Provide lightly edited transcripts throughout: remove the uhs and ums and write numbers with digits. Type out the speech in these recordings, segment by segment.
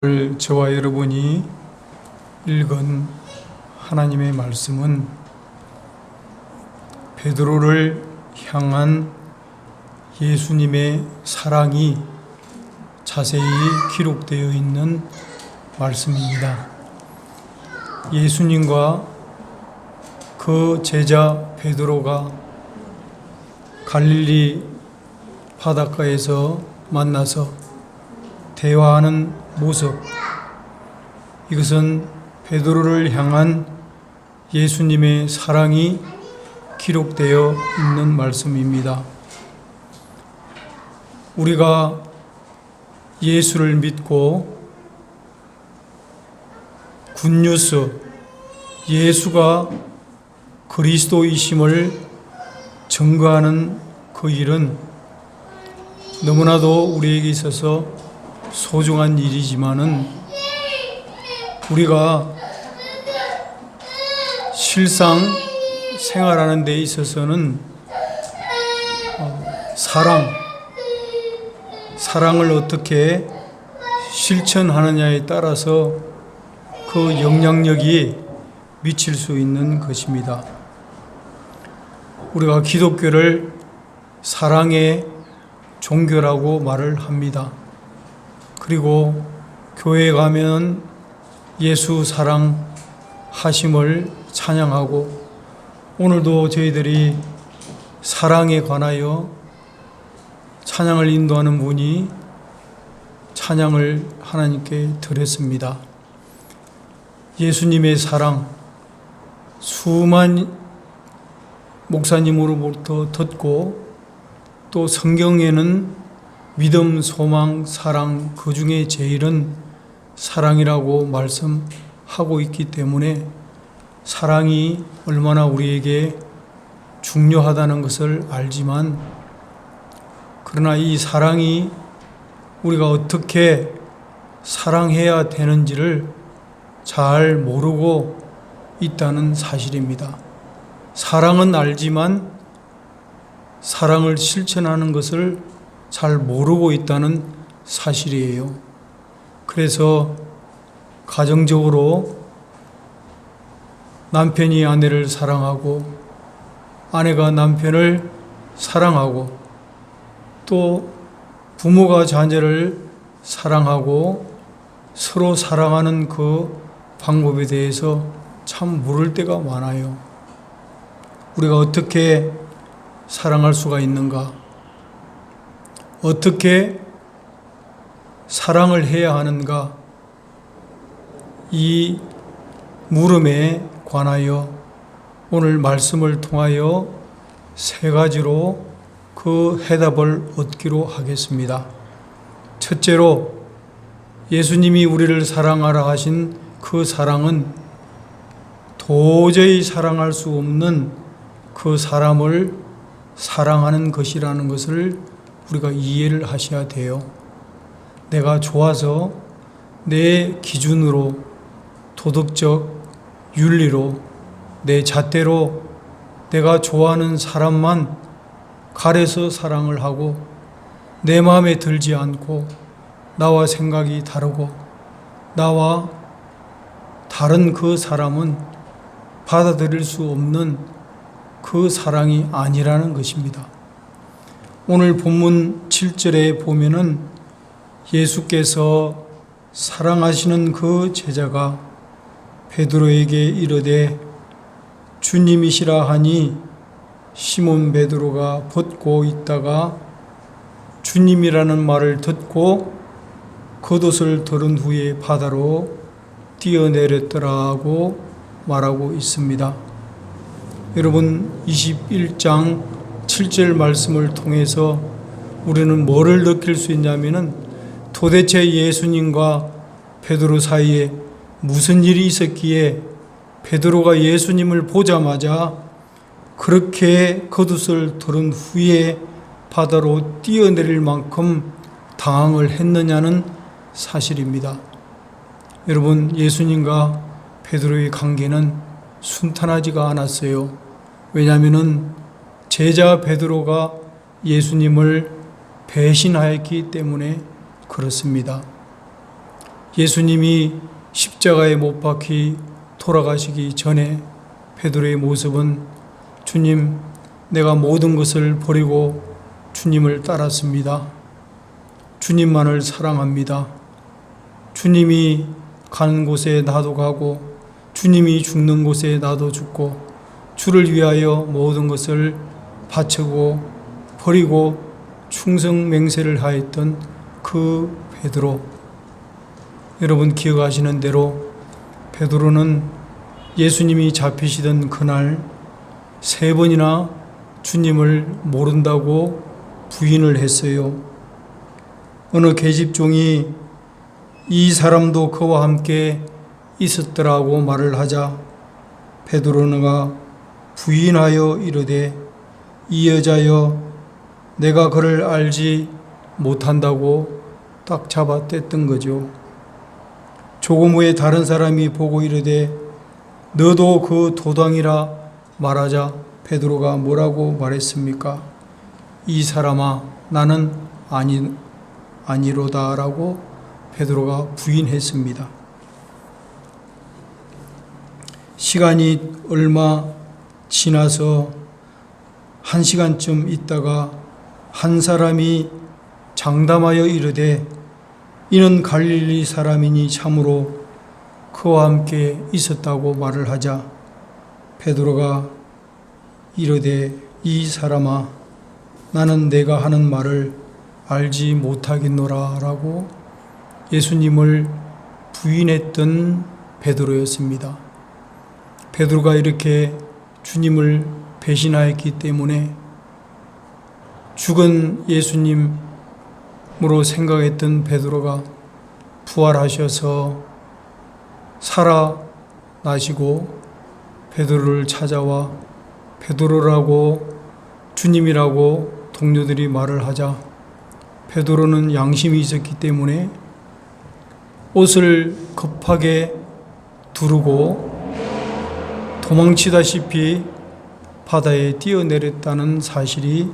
오늘 저와 여러분이 읽은 하나님의 말씀은 베드로를 향한 예수님의 사랑이 자세히 기록되어 있는 말씀입니다. 예수님과 그 제자 베드로가 갈릴리 바닷가에서 만나서 대화하는 모습, 이것은 베드로를 향한 예수님의 사랑이 기록되어 있는 말씀입니다. 우리가 예수를 믿고 굿뉴스, 예수가 그리스도이심을 증거하는 그 일은 너무나도 우리에게 있어서 소중한 일이지만은 우리가 실상 생활하는 데 있어서는 사랑을 어떻게 실천하느냐에 따라서 그 영향력이 미칠 수 있는 것입니다. 우리가 기독교를 사랑의 종교라고 말을 합니다. 그리고 교회에 가면 예수 사랑하심을 찬양하고, 오늘도 저희들이 사랑에 관하여 찬양을 인도하는 분이 찬양을 하나님께 드렸습니다. 예수님의 사랑, 수많은 목사님으로부터 듣고, 또 성경에는 믿음, 소망, 사랑, 그 중에 제일은 사랑이라고 말씀하고 있기 때문에 사랑이 얼마나 우리에게 중요하다는 것을 알지만, 그러나 이 사랑이 우리가 어떻게 사랑해야 되는지를 잘 모르고 있다는 사실입니다. 사랑은 알지만 사랑을 실천하는 것을 잘 모르고 있다는 사실이에요. 그래서 가정적으로 남편이 아내를 사랑하고, 아내가 남편을 사랑하고, 또 부모가 자녀를 사랑하고 서로 사랑하는 그 방법에 대해서 참 모를 때가 많아요. 우리가 어떻게 사랑할 수가 있는가? 어떻게 사랑을 해야 하는가? 이 물음에 관하여 오늘 말씀을 통하여 세 가지로 그 해답을 얻기로 하겠습니다. 첫째로, 예수님이 우리를 사랑하라 하신 그 사랑은 도저히 사랑할 수 없는 그 사람을 사랑하는 것이라는 것을 우리가 이해를 하셔야 돼요. 내가 좋아서 내 기준으로, 도덕적 윤리로, 내 잣대로 내가 좋아하는 사람만 가려서 사랑을 하고, 내 마음에 들지 않고 나와 생각이 다르고 나와 다른 그 사람은 받아들일 수 없는 그 사랑이 아니라는 것입니다. 오늘 본문 7절에 보면은 예수께서 사랑하시는 그 제자가 베드로에게 이르되 주님이시라 하니 시몬 베드로가 벗고 있다가 주님이라는 말을 듣고 겉옷을 들은 후에 바다로 뛰어내렸더라고 말하고 있습니다. 여러분, 21장 7절 말씀을 통해서 우리는 뭐를 느낄 수 있냐면은 도대체 예수님과 베드로 사이에 무슨 일이 있었기에 베드로가 예수님을 보자마자 그렇게 겉옷을 들은 후에 바다로 뛰어내릴 만큼 당황을 했느냐는 사실입니다. 여러분, 예수님과 베드로의 관계는 순탄하지가 않았어요. 왜냐하면은 제자 베드로가 예수님을 배신하였기 때문에 그렇습니다. 예수님이 십자가에 못 박히 돌아가시기 전에 베드로의 모습은 주님, 내가 모든 것을 버리고 주님을 따랐습니다. 주님만을 사랑합니다. 주님이 가는 곳에 나도 가고 주님이 죽는 곳에 나도 죽고 주를 위하여 모든 것을 바치고 버리고 충성 맹세를 하였던 그 베드로. 여러분 기억하시는 대로 베드로는 예수님이 잡히시던 그날 3번이나 주님을 모른다고 부인을 했어요. 어느 계집종이 이 사람도 그와 함께 있었더라고 말을 하자 베드로가 부인하여 이르되 이 여자여 내가 그를 알지 못한다고 딱 잡아 뗐던 거죠. 조금 후에 다른 사람이 보고 이르되 너도 그 도당이라 말하자 베드로가 뭐라고 말했습니까? 이 사람아 나는 아니로다라고 베드로가 부인했습니다. 시간이 얼마 지나서 1시간쯤 있다가 한 사람이 장담하여 이르되 이는 갈릴리 사람이니 참으로 그와 함께 있었다고 말을 하자 베드로가 이르되 이 사람아 나는 내가 하는 말을 알지 못하겠노라 라고 예수님을 부인했던 베드로였습니다. 베드로가 이렇게 주님을 배신하였기 때문에 죽은 예수님으로 생각했던 베드로가 부활하셔서 살아나시고 베드로를 찾아와 베드로라고 주님이라고 동료들이 말을 하자 베드로는 양심이 있었기 때문에 옷을 급하게 두르고 도망치다시피 바다에 뛰어내렸다는 사실이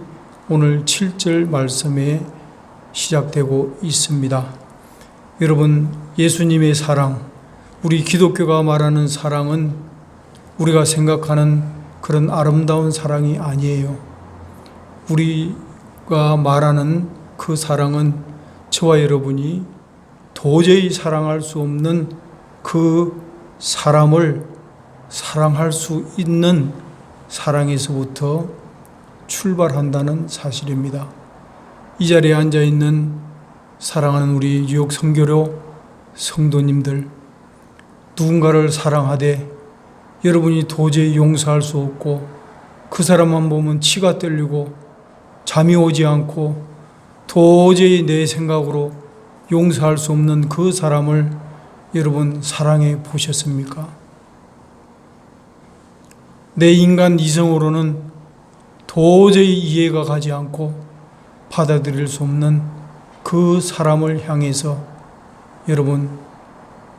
오늘 7절 말씀에 시작되고 있습니다. 여러분, 예수님의 사랑, 우리 기독교가 말하는 사랑은 우리가 생각하는 그런 아름다운 사랑이 아니에요. 우리가 말하는 그 사랑은 저와 여러분이 도저히 사랑할 수 없는 그 사람을 사랑할 수 있는 사랑에서부터 출발한다는 사실입니다. 이 자리에 앉아 있는 사랑하는 우리 뉴욕 선교로 성도님들, 누군가를 사랑하되 여러분이 도저히 용서할 수 없고 그 사람만 보면 치가 떨리고 잠이 오지 않고 도저히 내 생각으로 용서할 수 없는 그 사람을 여러분 사랑해 보셨습니까? 내 인간 이성으로는 도저히 이해가 가지 않고 받아들일 수 없는 그 사람을 향해서 여러분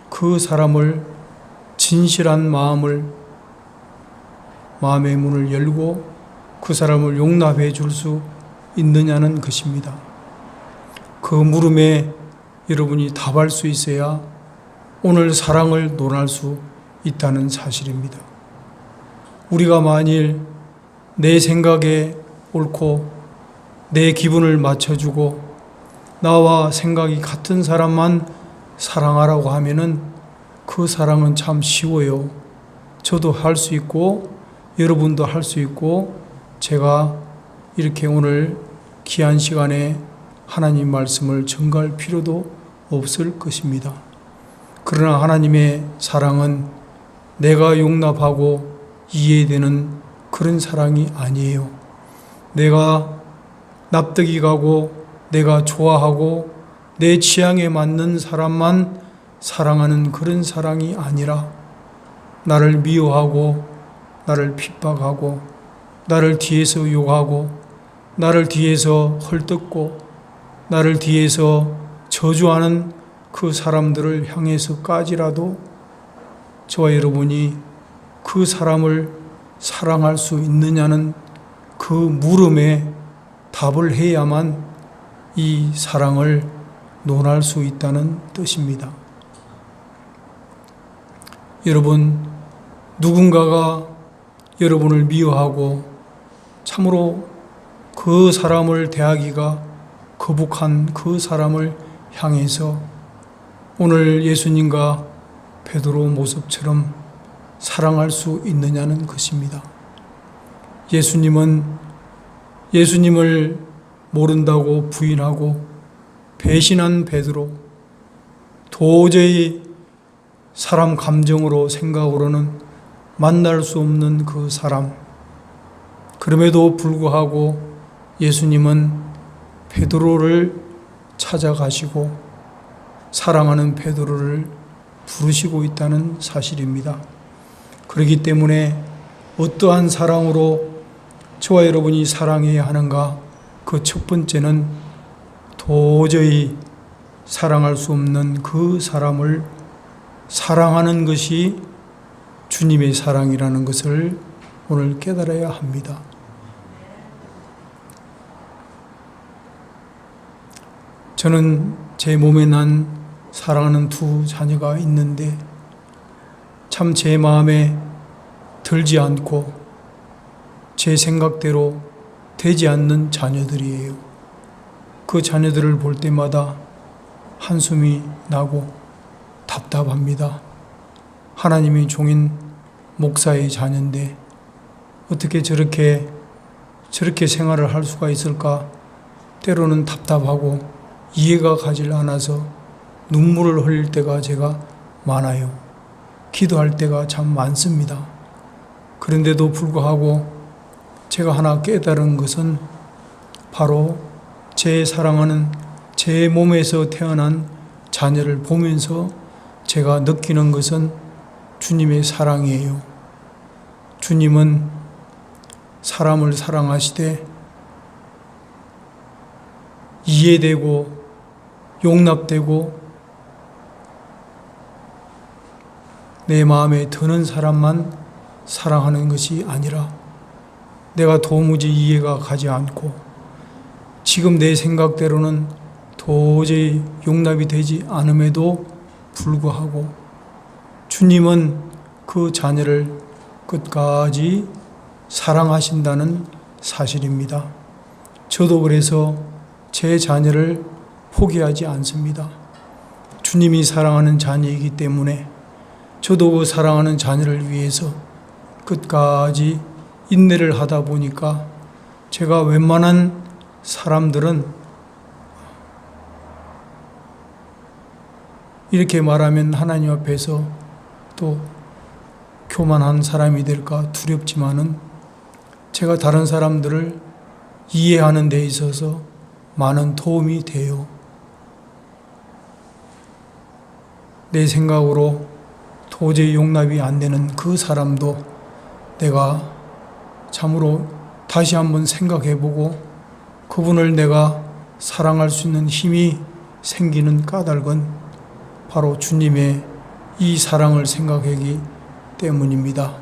그 사람을 진실한 마음의 문을 열고 그 사람을 용납해 줄 수 있느냐는 것입니다. 그 물음에 여러분이 답할 수 있어야 오늘 사랑을 논할 수 있다는 사실입니다. 우리가 만일 내 생각에 옳고 내 기분을 맞춰주고 나와 생각이 같은 사람만 사랑하라고 하면은 그 사랑은 참 쉬워요. 저도 할 수 있고 여러분도 할 수 있고 제가 이렇게 오늘 귀한 시간에 하나님 말씀을 전가할 필요도 없을 것입니다. 그러나 하나님의 사랑은 내가 용납하고 이해되는 그런 사랑이 아니에요. 내가 납득이 가고 내가 좋아하고 내 취향에 맞는 사람만 사랑하는 그런 사랑이 아니라 나를 미워하고 나를 핍박하고 나를 뒤에서 욕하고 나를 뒤에서 헐뜯고 나를 뒤에서 저주하는 그 사람들을 향해서까지라도 저와 여러분이 그 사람을 사랑할 수 있느냐는 그 물음에 답을 해야만 이 사랑을 논할 수 있다는 뜻입니다. 여러분, 누군가가 여러분을 미워하고 참으로 그 사람을 대하기가 거북한 그 사람을 향해서 오늘 예수님과 베드로 모습처럼 사랑할 수 있느냐는 것입니다. 예수님을 모른다고 부인하고 배신한 베드로, 도저히 사람 감정으로 생각으로는 만날 수 없는 그 사람, 그럼에도 불구하고 예수님은 베드로를 찾아가시고 사랑하는 베드로를 부르시고 있다는 사실입니다. 그렇기 때문에 어떠한 사랑으로 저와 여러분이 사랑해야 하는가? 그 첫 번째는 도저히 사랑할 수 없는 그 사람을 사랑하는 것이 주님의 사랑이라는 것을 오늘 깨달아야 합니다. 저는 제 몸에 난 사랑하는 두 자녀가 있는데 참 제 마음에 들지 않고 제 생각대로 되지 않는 자녀들이에요. 그 자녀들을 볼 때마다 한숨이 나고 답답합니다. 하나님의 종인 목사의 자녀인데 어떻게 저렇게 생활을 할 수가 있을까? 때로는 답답하고 이해가 가질 않아서 눈물을 흘릴 때가 제가 많아요. 기도할 때가 참 많습니다. 그런데도 불구하고 제가 하나 깨달은 것은 바로 제 사랑하는 제 몸에서 태어난 자녀를 보면서 제가 느끼는 것은 주님의 사랑이에요. 주님은 사람을 사랑하시되 이해되고 용납되고 내 마음에 드는 사람만 사랑하는 것이 아니라 내가 도무지 이해가 가지 않고 지금 내 생각대로는 도저히 용납이 되지 않음에도 불구하고 주님은 그 자녀를 끝까지 사랑하신다는 사실입니다. 저도 그래서 제 자녀를 포기하지 않습니다. 주님이 사랑하는 자녀이기 때문에 저도 그 사랑하는 자녀를 위해서 끝까지 인내를 하다 보니까 제가 웬만한 사람들은 이렇게 말하면 하나님 앞에서 또 교만한 사람이 될까 두렵지만은 제가 다른 사람들을 이해하는 데 있어서 많은 도움이 돼요. 내 생각으로 도저히 용납이 안 되는 그 사람도 내가 참으로 다시 한번 생각해보고 그분을 내가 사랑할 수 있는 힘이 생기는 까닭은 바로 주님의 이 사랑을 생각하기 때문입니다.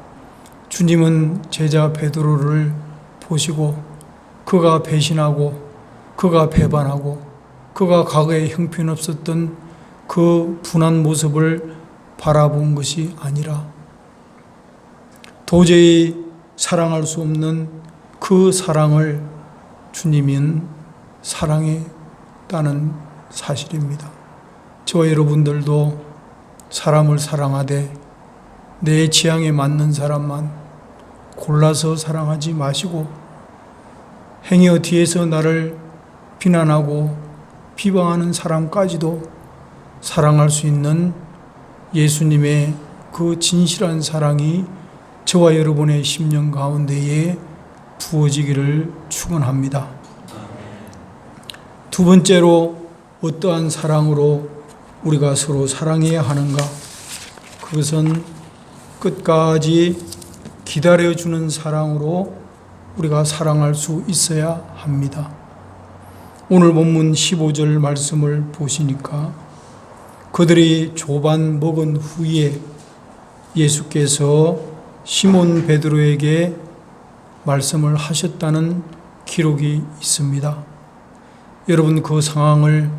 주님은 제자 베드로를 보시고 그가 배신하고 그가 배반하고 그가 과거에 형편없었던 그 분한 모습을 바라본 것이 아니라 도저히 사랑할 수 없는 그 사랑을 주님은 사랑했다는 사실입니다. 저와 여러분들도 사람을 사랑하되 내 취향에 맞는 사람만 골라서 사랑하지 마시고 행여 뒤에서 나를 비난하고 비방하는 사람까지도 사랑할 수 있는 예수님의 그 진실한 사랑이 저와 여러분의 심령 가운데에 부어지기를 축원합니다. 두 번째로 어떠한 사랑으로 우리가 서로 사랑해야 하는가? 그것은 끝까지 기다려주는 사랑으로 우리가 사랑할 수 있어야 합니다. 오늘 본문 15절 말씀을 보시니까 그들이 조반 먹은 후에 예수께서 시몬 베드로에게 말씀을 하셨다는 기록이 있습니다. 여러분 그 상황을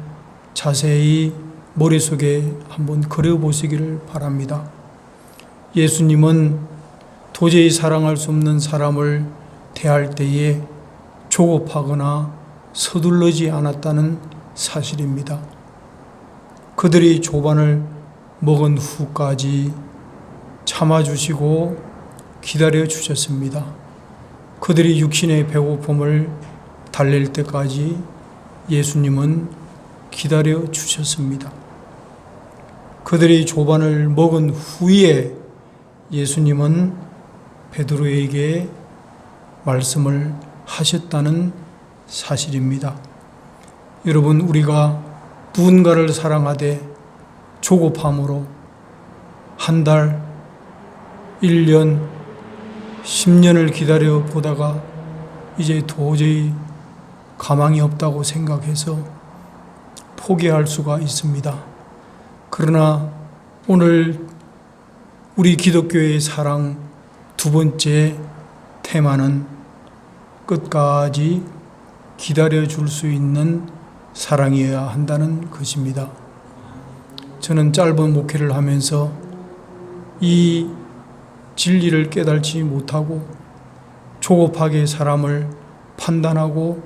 자세히 머릿속에 한번 그려보시기를 바랍니다. 예수님은 도저히 사랑할 수 없는 사람을 대할 때에 조급하거나 서둘르지 않았다는 사실입니다. 그들이 조반을 먹은 후까지 참아주시고 기다려 주셨습니다. 그들이 육신의 배고픔을 달랠 때까지 예수님은 기다려 주셨습니다. 그들이 조반을 먹은 후에 예수님은 베드로에게 말씀을 하셨다는 사실입니다. 여러분, 우리가 누군가를 사랑하되 조급함으로 한 달, 1년, 10년을 기다려 보다가 이제 도저히 가망이 없다고 생각해서 포기할 수가 있습니다. 그러나 오늘 우리 기독교의 사랑 두 번째 테마는 끝까지 기다려줄 수 있는 사랑이어야 한다는 것입니다. 저는 짧은 목회를 하면서 이 진리를 깨달지 못하고 조급하게 사람을 판단하고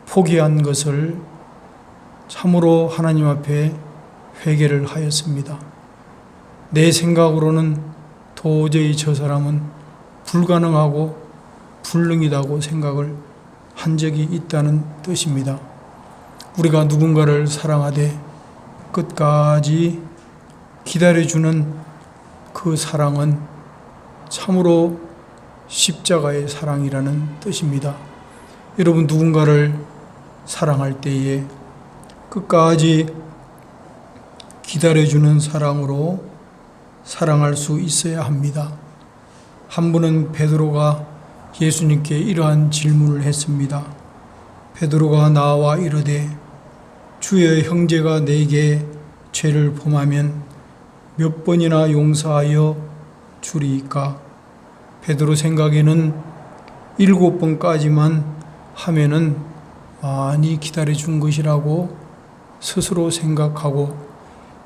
포기한 것을 참으로 하나님 앞에 회개를 하였습니다. 내 생각으로는 도저히 저 사람은 불가능하고 불능이라고 생각을 한 적이 있다는 뜻입니다. 우리가 누군가를 사랑하되 끝까지 기다려주는 그 사랑은 참으로 십자가의 사랑이라는 뜻입니다. 여러분, 누군가를 사랑할 때에 끝까지 기다려주는 사랑으로 사랑할 수 있어야 합니다. 한 분은 베드로가 예수님께 이러한 질문을 했습니다. 베드로가 나와 이르되 주여, 형제가 내게 죄를 범하면 몇 번이나 용서하여 주리이까? 베드로 생각에는 7번까지만 하면은 많이 기다려준 것이라고 스스로 생각하고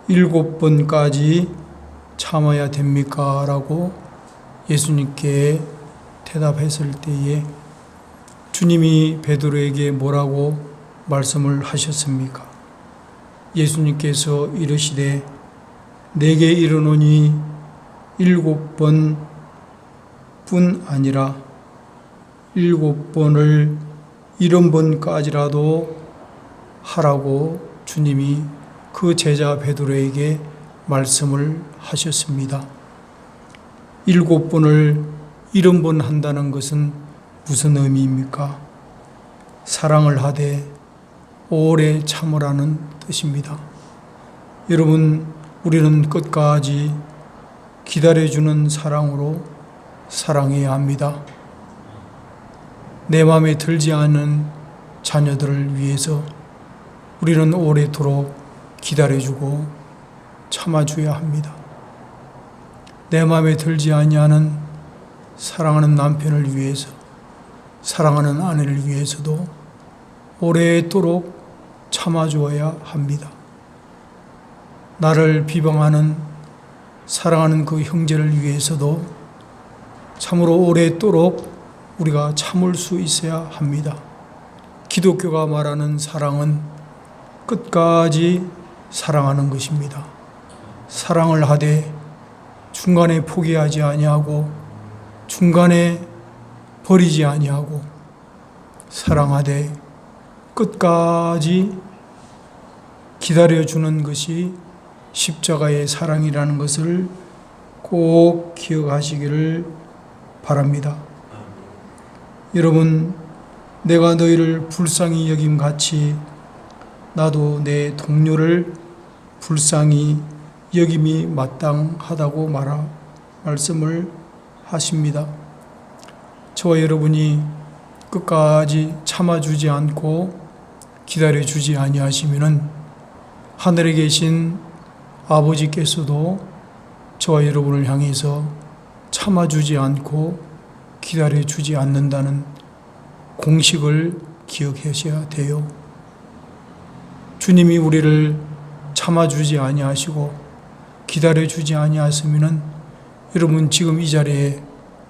7번까지 참아야 됩니까? 라고 예수님께 대답했을 때에 주님이 베드로에게 뭐라고 말씀을 하셨습니까? 예수님께서 이르시되 내게 이르노니 7번뿐 아니라 7번을 70번까지라도 하라고 주님이 그 제자 베드로에게 말씀을 하셨습니다. 7번을 70번 한다는 것은 무슨 의미입니까? 사랑을 하되 오래 참으라는 뜻입니다. 여러분, 우리는 끝까지 기다려주는 사랑으로 사랑해야 합니다. 내 마음에 들지 않은 자녀들을 위해서 우리는 오래도록 기다려주고 참아줘야 합니다. 내 마음에 들지 아니하는 사랑하는 남편을 위해서, 사랑하는 아내를 위해서도 오래도록 참아주어야 합니다. 나를 비방하는 사랑하는 그 형제를 위해서도 참으로 오래도록 우리가 참을 수 있어야 합니다. 기독교가 말하는 사랑은 끝까지 사랑하는 것입니다. 사랑을 하되 중간에 포기하지 아니하고 중간에 버리지 아니하고 사랑하되 끝까지 기다려주는 것이 십자가의 사랑이라는 것을 꼭 기억하시기를 바랍니다. 여러분, 내가 너희를 불쌍히 여김같이 나도 내 동료를 불쌍히 여김이 마땅하다고 말씀을 하십니다. 저와 여러분이 끝까지 참아주지 않고 기다려주지 아니하시면은 하늘에 계신 아버지께서도 저와 여러분을 향해서 참아주지 않고 기다려주지 않는다는 공식을 기억하셔야 돼요. 주님이 우리를 참아주지 아니하시고 기다려주지 아니하시면은 여러분 지금 이 자리에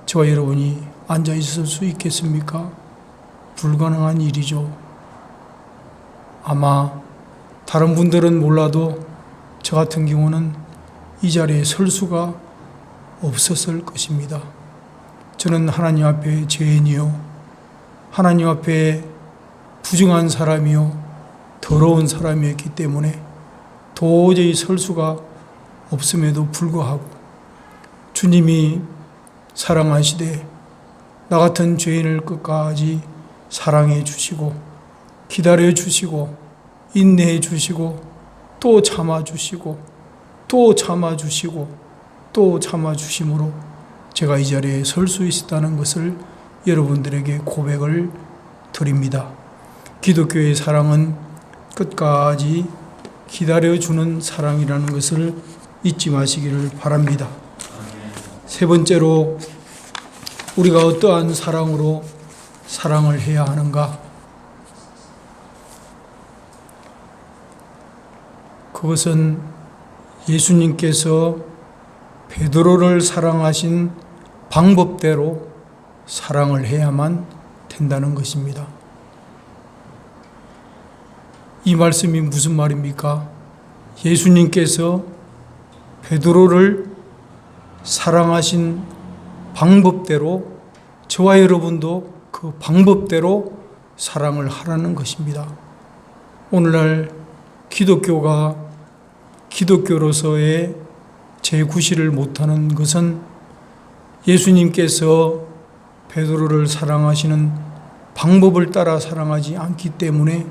저와 여러분이 앉아 있을 수 있겠습니까? 불가능한 일이죠. 아마 다른 분들은 몰라도 저 같은 경우는 이 자리에 설 수가 없었을 것입니다. 저는 하나님 앞에 죄인이요, 하나님 앞에 부정한 사람이요, 더러운 사람이었기 때문에 도저히 설 수가 없음에도 불구하고 주님이 사랑하시되 나 같은 죄인을 끝까지 사랑해 주시고 기다려 주시고 인내해 주시고 또 참아 주시고 또 참아 주시고 또 참아 주심으로 제가 이 자리에 설 수 있었다는 것을 여러분들에게 고백을 드립니다. 기독교의 사랑은 끝까지 기다려주는 사랑이라는 것을 잊지 마시기를 바랍니다. 세 번째로 우리가 어떠한 사랑으로 사랑을 해야 하는가? 그것은 예수님께서 베드로를 사랑하신 방법대로 사랑을 해야만 된다는 것입니다. 이 말씀이 무슨 말입니까? 예수님께서 베드로를 사랑하신 방법대로 저와 여러분도 그 방법대로 사랑을 하라는 것입니다. 오늘날 기독교가 기독교로서의 제9시를 못하는 것은 예수님께서 베드로를 사랑하시는 방법을 따라 사랑하지 않기 때문에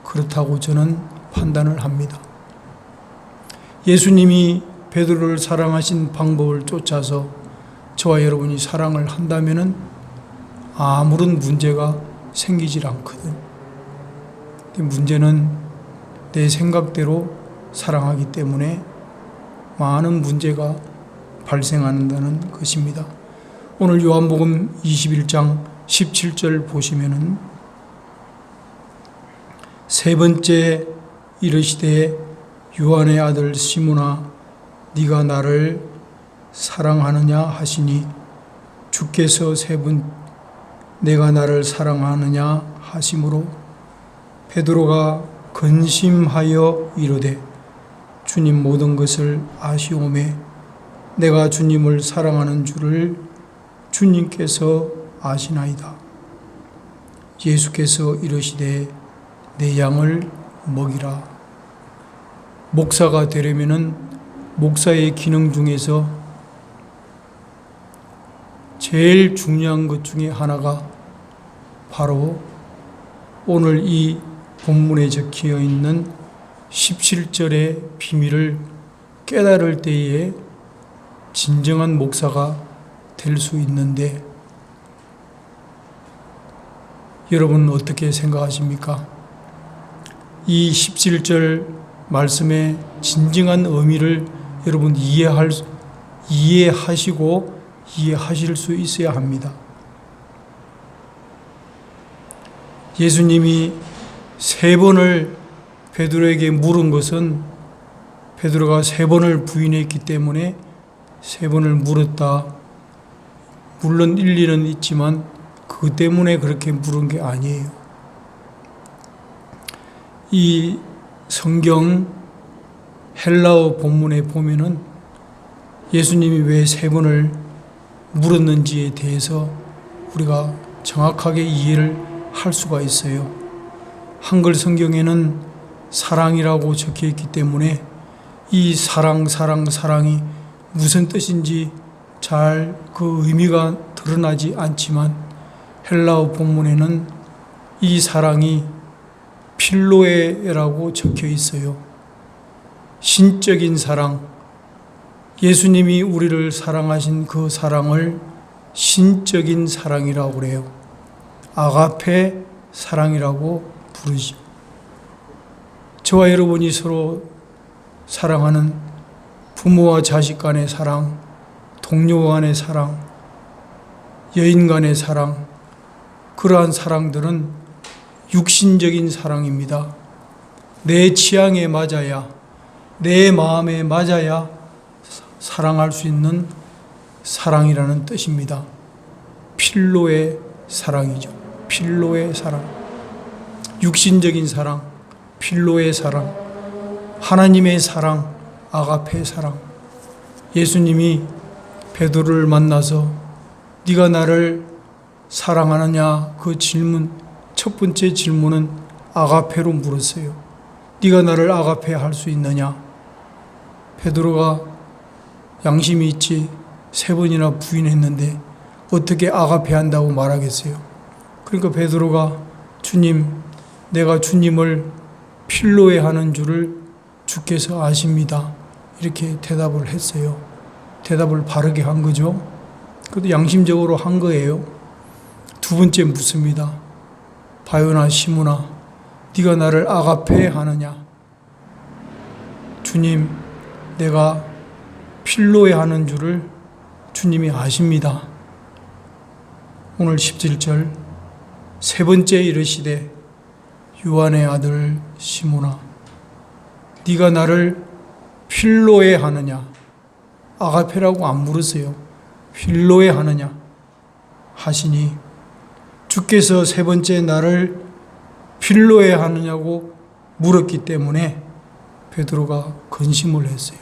그렇다고 저는 판단을 합니다. 예수님이 베드로를 사랑하신 방법을 쫓아서 저와 여러분이 사랑을 한다면 아무런 문제가 생기질 않거든. 문제는 내 생각대로 사랑하기 때문에 많은 문제가 발생한다는 것입니다. 오늘 요한복음 21장 17절 보시면은 세 번째 이르시되 요한의 아들 시몬아 네가 나를 사랑하느냐 하시니 주께서 세 번 내가 나를 사랑하느냐 하심으로 베드로가 근심하여 이르되 주님 모든 것을 아시오매 내가 주님을 사랑하는 줄을 주님께서 아시나이다. 예수께서 이르시되 내 양을 먹이라. 목사가 되려면은 목사의 기능 중에서 제일 중요한 것 중에 하나가 바로 오늘 이 본문에 적혀 있는 17절의 비밀을 깨달을 때에 진정한 목사가 될 수 있는데 여러분은 어떻게 생각하십니까? 이 17절 말씀의 진정한 의미를 여러분 이해하시고 이해하실 수 있어야 합니다. 예수님이 세 번을 베드로에게 물은 것은 베드로가 세 번을 부인했기 때문에 세 번을 물었다. 물론 일리는 있지만 그 때문에 그렇게 물은 게 아니에요. 이 성경 헬라어 본문에 보면은 예수님이 왜 세 번을 물었는지에 대해서 우리가 정확하게 이해를 할 수가 있어요. 한글 성경에는 사랑이라고 적혀 있기 때문에 이 사랑이 무슨 뜻인지 잘 그 의미가 드러나지 않지만 헬라어 본문에는 이 사랑이 필로에라고 적혀 있어요. 신적인 사랑, 예수님이 우리를 사랑하신 그 사랑을 신적인 사랑이라고 그래요. 아가페 사랑이라고 부르죠. 저와 여러분이 서로 사랑하는 부모와 자식 간의 사랑, 동료 간의 사랑, 여인 간의 사랑, 그러한 사랑들은 육신적인 사랑입니다. 내 취향에 맞아야, 내 마음에 맞아야 사랑할 수 있는 사랑이라는 뜻입니다. 필로의 사랑이죠. 필로의 사랑. 육신적인 사랑, 필로의 사랑, 하나님의 사랑, 아가페 사랑. 예수님이 베드로를 만나서 네가 나를 사랑하느냐 그 질문, 첫 번째 질문은 아가페로 물었어요. 네가 나를 아가페 할 수 있느냐? 베드로가 양심이 있지 3번이나 부인했는데 어떻게 아가페 한다고 말하겠어요? 그러니까 베드로가 주님, 내가 주님을 필로에 하는 줄을 주께서 아십니다. 이렇게 대답을 했어요. 대답을 바르게 한 거죠. 그래도 양심적으로 한 거예요. 두 번째 묻습니다. 바요나 시므나, 네가 나를 아가페 하느냐? 주님, 내가 필로에 하는 줄을 주님이 아십니다. 오늘 17절 세 번째 이르시되 요한의 아들 시므나, 네가 나를 필로에 하느냐? 아가페라고 안 물었어요. 필로에 하느냐? 하시니 주께서 세 번째 나를 필로에 하느냐고 물었기 때문에 베드로가 근심을 했어요.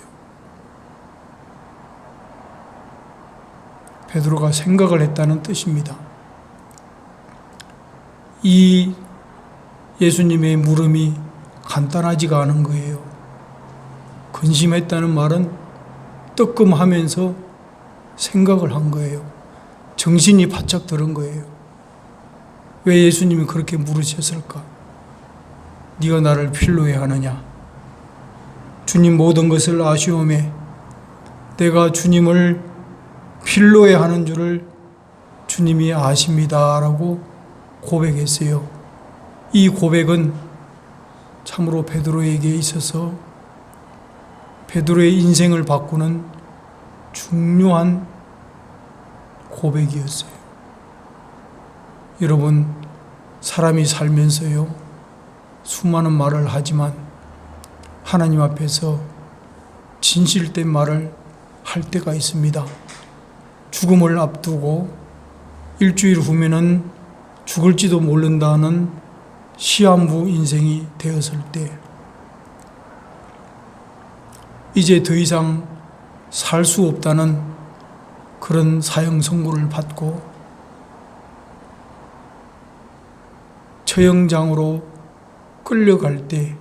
베드로가 생각을 했다는 뜻입니다. 이 예수님의 물음이 간단하지가 않은 거예요. 근심했다는 말은 뜨끔하면서 생각을 한 거예요. 정신이 바짝 들은 거예요. 왜 예수님이 그렇게 물으셨을까? 네가 나를 필로에 하느냐? 주님 모든 것을 아시오매 내가 주님을 필로에 하는 줄을 주님이 아십니다. 라고 고백했어요. 이 고백은 참으로 베드로에게 있어서 베드로의 인생을 바꾸는 중요한 고백이었어요. 여러분, 사람이 살면서요, 수많은 말을 하지만 하나님 앞에서 진실된 말을 할 때가 있습니다. 죽음을 앞두고 일주일 후면은 죽을지도 모른다는 시한부 인생이 되었을 때, 이제 더 이상 살 수 없다는 그런 사형 선고를 받고 처형장으로 끌려갈 때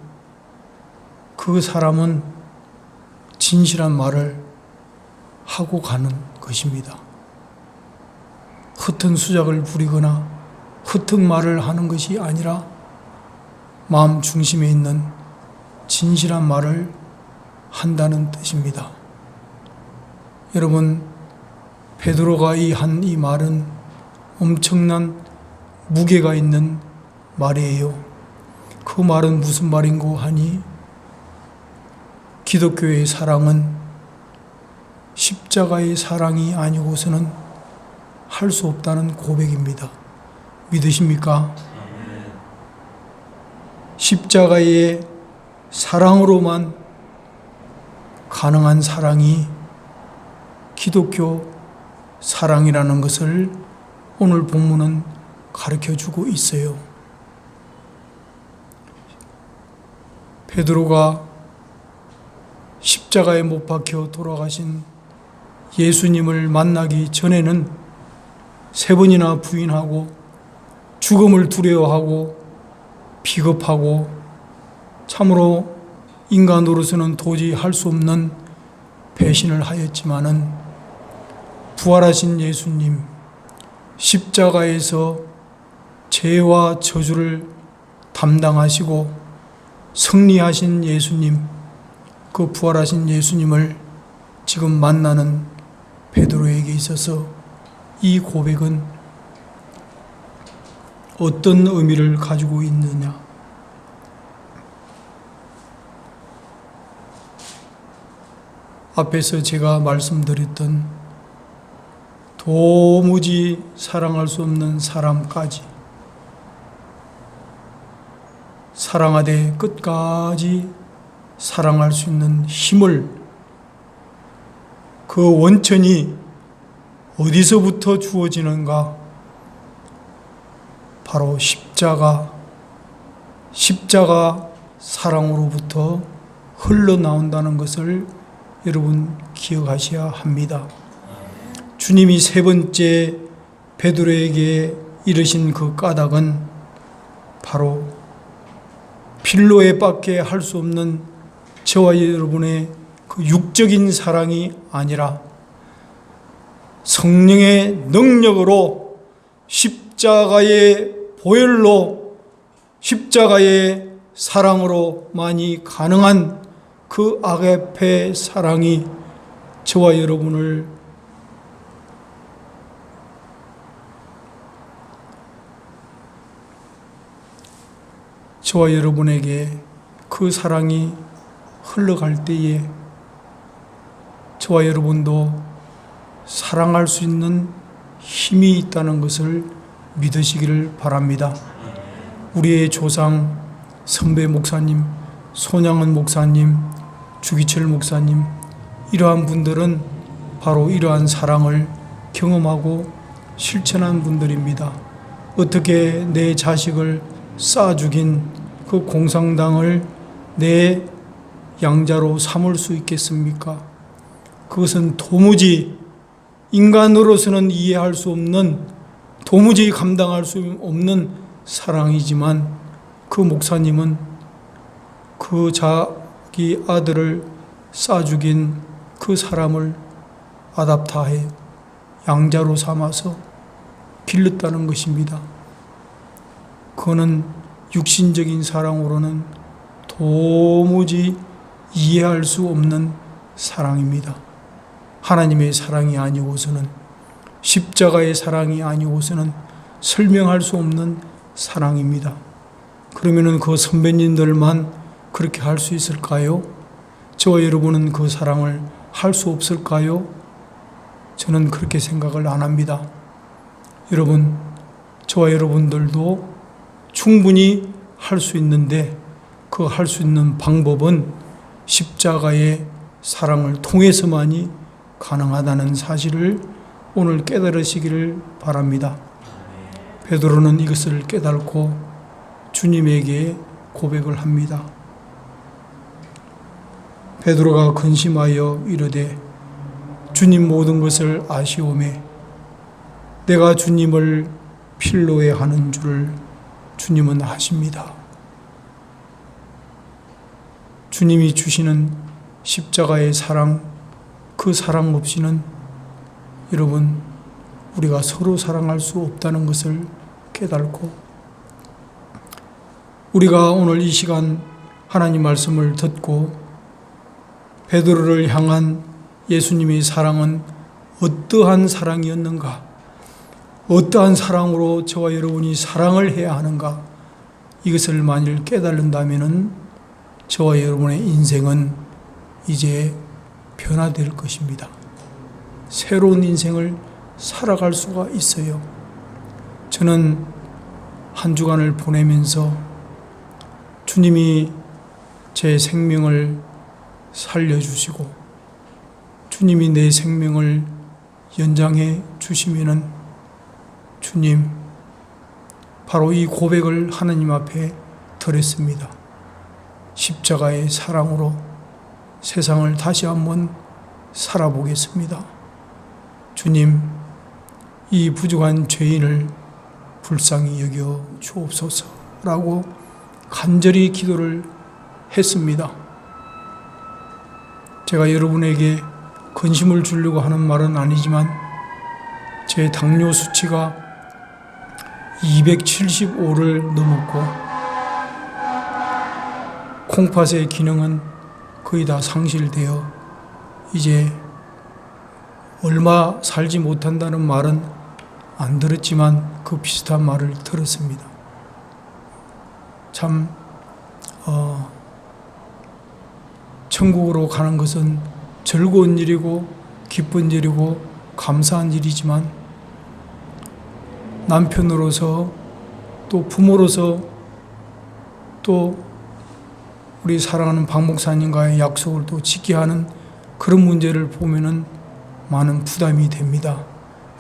그 사람은 진실한 말을 하고 가는 것입니다. 흩은 수작을 부리거나 흩은 말을 하는 것이 아니라 마음 중심에 있는 진실한 말을 한다는 뜻입니다. 여러분, 베드로가 한 이 말은 엄청난 무게가 있는 말이에요. 그 말은 무슨 말인고 하니, 기독교의 사랑은 십자가의 사랑이 아니고서는 할 수 없다는 고백입니다. 믿으십니까? 십자가의 사랑으로만 가능한 사랑이 기독교 사랑이라는 것을 오늘 본문은 가르쳐주고 있어요. 베드로가 십자가에 못 박혀 돌아가신 예수님을 만나기 전에는 3번이나 부인하고 죽음을 두려워하고 비겁하고 참으로 인간으로서는 도저히 할 수 없는 배신을 하였지만은, 부활하신 예수님, 십자가에서 죄와 저주를 담당하시고 승리하신 예수님, 그 부활하신 예수님을 지금 만나는 베드로에게 있어서 이 고백은 어떤 의미를 가지고 있느냐? 앞에서 제가 말씀드렸던 도무지 사랑할 수 없는 사람까지 사랑하되 끝까지 사랑할 수 있는 힘을, 그 원천이 어디서부터 주어지는가? 바로 십자가 사랑으로부터 흘러나온다는 것을 여러분 기억하셔야 합니다. 주님이 세 번째 베드로에게 이르신 그 까닭은 바로 필로에 밖에 할 수 없는 저와 여러분의 그 육적인 사랑이 아니라 성령의 능력으로 십자가의 보혈로 십자가의 사랑으로만이 가능한 그 아가페 사랑이 저와 여러분을 저와 여러분에게 그 사랑이 흘러갈 때에 저와 여러분도 사랑할 수 있는 힘이 있다는 것을 믿으시기를 바랍니다. 우리의 조상 선배 목사님, 손양은 목사님, 주기철 목사님, 이러한 분들은 바로 이러한 사랑을 경험하고 실천한 분들입니다. 어떻게 내 자식을 쌓아 죽인 그 공산당을 내 양자로 삼을 수 있겠습니까? 그것은 도무지 인간으로서는 이해할 수 없는, 도무지 감당할 수 없는 사랑이지만 그 목사님은 그 자기 아들을 쌓아 죽인 그 사람을 아답타해 양자로 삼아서 길렀다는 것입니다. 그거는 육신적인 사랑으로는 도무지 이해할 수 없는 사랑입니다. 하나님의 사랑이 아니고서는, 십자가의 사랑이 아니고서는 설명할 수 없는 사랑입니다. 그러면은 그 선배님들만 그렇게 할 수 있을까요? 저와 여러분은 그 사랑을 할 수 없을까요? 저는 그렇게 생각을 안 합니다. 여러분, 저와 여러분들도 충분히 할 수 있는데 그 할 수 있는 방법은 십자가의 사랑을 통해서만이 가능하다는 사실을 오늘 깨달으시기를 바랍니다. 베드로는 이것을 깨닫고 주님에게 고백을 합니다. 베드로가 근심하여 이르되 주님 모든 것을 아시오매 내가 주님을 필로에 하는 줄을 주님은 아십니다. 주님이 주시는 십자가의 사랑, 그 사랑 없이는 여러분 우리가 서로 사랑할 수 없다는 것을 깨닫고 우리가 오늘 이 시간 하나님 말씀을 듣고 베드로를 향한 예수님의 사랑은 어떠한 사랑이었는가? 어떠한 사랑으로 저와 여러분이 사랑을 해야 하는가? 이것을 만일 깨달는다면 저와 여러분의 인생은 이제 변화될 것입니다. 새로운 인생을 살아갈 수가 있어요. 저는 한 주간을 보내면서 주님이 제 생명을 살려주시고 주님이 내 생명을 연장해 주시면은 주님, 바로 이 고백을 하나님 앞에 드렸습니다. 십자가의 사랑으로 세상을 다시 한번 살아보겠습니다. 주님, 이 부족한 죄인을 불쌍히 여겨 주옵소서라고 간절히 기도를 했습니다. 제가 여러분에게 근심을 주려고 하는 말은 아니지만 제 당뇨 수치가 275를 넘었고 콩팥의 기능은 거의 다 상실되어 이제 얼마 살지 못한다는 말은 안 들었지만 그 비슷한 말을 들었습니다. 참 천국으로 가는 것은 즐거운 일이고 기쁜 일이고 감사한 일이지만 남편으로서 또 부모로서 또 우리 사랑하는 박 목사님과의 약속을 또 지켜야 하는 그런 문제를 보면은 많은 부담이 됩니다.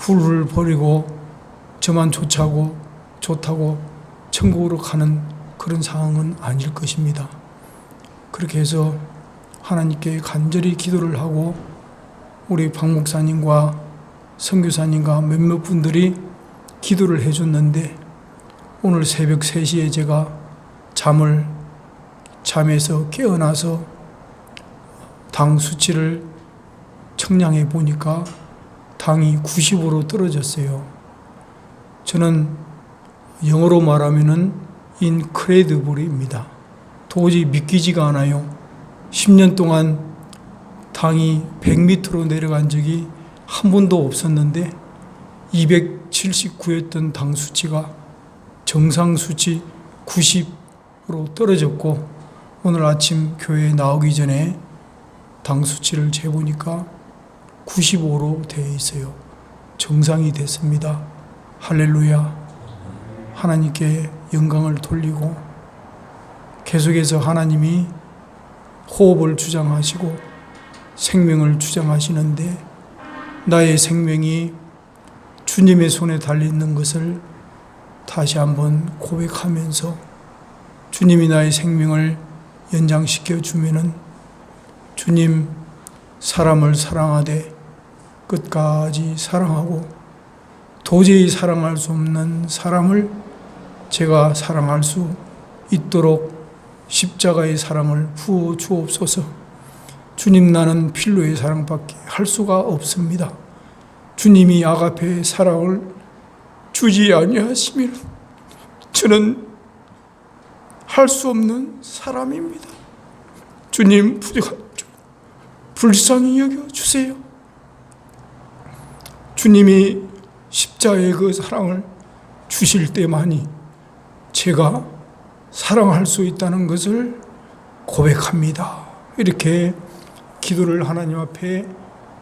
훌훌 버리고 저만 좋다고 천국으로 가는 그런 상황은 아닐 것입니다. 그렇게 해서 하나님께 간절히 기도를 하고 우리 박 목사님과 선교사님과 몇몇 분들이 기도를 해줬는데 오늘 새벽 3시에 제가 잠에서 깨어나서 당 수치를 측량해 보니까 당이 90으로 떨어졌어요. 저는 영어로 말하면은 incredible입니다. 도저히 믿기지가 않아요. 10년 동안 당이 100m로 내려간 적이 한 번도 없었는데 279였던 당 수치가 정상 수치 90으로 떨어졌고 오늘 아침 교회에 나오기 전에 당 수치를 재보니까 95로 되어 있어요. 정상이 됐습니다. 할렐루야. 하나님께 영광을 돌리고 계속해서 하나님이 호흡을 주장하시고 생명을 주장하시는데 나의 생명이 주님의 손에 달려있는 것을 다시 한번 고백하면서 주님이 나의 생명을 연장시켜 주면은 주님 사람을 사랑하되 끝까지 사랑하고 도저히 사랑할 수 없는 사람을 제가 사랑할 수 있도록 십자가의 사랑을 부어 주옵소서. 주님, 나는 필로의 사랑밖에 할 수가 없습니다. 주님이 아가페의 사랑을 주지 아니하시면 저는 할 수 없는 사람입니다. 주님, 부족한 줄 불쌍히 여겨주세요. 주님이 십자가의 그 사랑을 주실 때만이 제가 사랑할 수 있다는 것을 고백합니다. 이렇게 기도를 하나님 앞에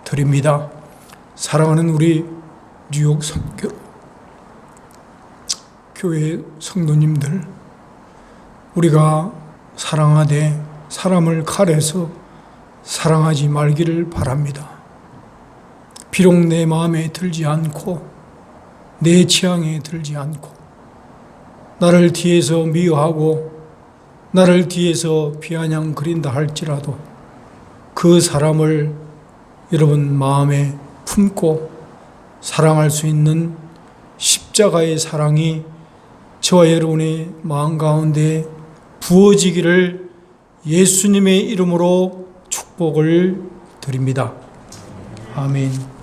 드립니다. 사랑하는 우리 뉴욕 교회 성도님들, 우리가 사랑하되 사람을 가려서 사랑하지 말기를 바랍니다. 비록 내 마음에 들지 않고 내 취향에 들지 않고 나를 뒤에서 미워하고 나를 뒤에서 비아냥거린다 할지라도 그 사람을 여러분 마음에 품고 사랑할 수 있는 십자가의 사랑이 저와 여러분의 마음 가운데 부어지기를 예수님의 이름으로 축복을 드립니다. 아멘.